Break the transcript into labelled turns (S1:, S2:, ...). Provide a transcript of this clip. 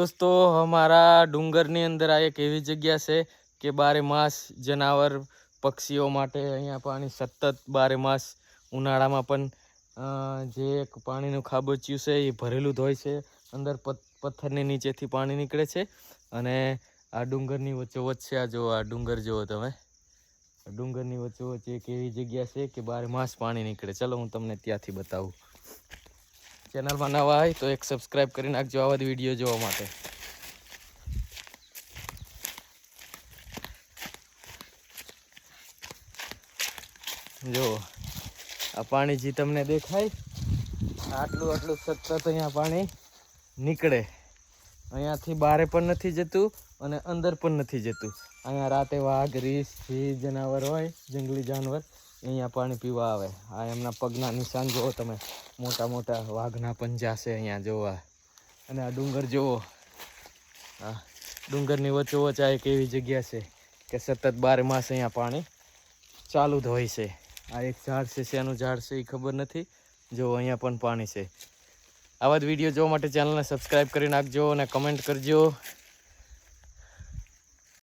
S1: दोस्तों हमारा डूंगરની અંદર આ એક એવી જગ્યા છે કે બારે માસ જનાવર પક્ષીઓ માટે અહીંયા પાણી સતત બારે માસ ઉનાળામાં પણ જે એક પાણીનું ખાબોચિયું છે એ ભરેલું જ હોય છે. અંદર પથ્થરની નીચેથી પાણી નીકળે છે અને આ ડુંગરની વચ્ચોવચ્ચ છે. આ જો આ ડુંગર જુઓ તમે, ડુંગરની વચ્ચોવચ્ચ એક એવી જગ્યા છે કે બારે માસ પાણી નીકળે. ચલો હું તમને ત્યાંથી બતાવું. ચેનલમાં નવા હોય તો એક સબસ્ક્રાઇબ કરી નાખજો આવા જ વિડીયો જોવા માટે. જો આ પાણી જે તમને દેખાય આટલું આટલું સતત અહીંયા પાણી નીકળે. અહીંયાથી બહાર પણ નથી જતું અને અંદર પણ નથી જતું. અહીંયા રાતે વાઘ, રીંછ, સિંહ જનાવર હોય, જંગલી જાનવર અહીંયા પાણી પીવા આવે. આ એમના પગના નિશાન જુઓ તમે, મોટા મોટા વાઘના પંજા છે અહીંયા જોવા. અને આ ડુંગર જુઓ, આ ડુંગરની વચ્ચોવચ્ચ આ એક એવી જગ્યા છે કે સતત બારે માસ અહીંયા પાણી ચાલુ જ હોય છે. આ એક ઝાડ છે, શેનું ઝાડ છે એ ખબર નથી. જો અહીંયા પણ પાણી છે. આવા જ વિડીયો જોવા માટે ચેનલને સબસ્ક્રાઈબ કરી નાખજો અને કમેન્ટ કરજો.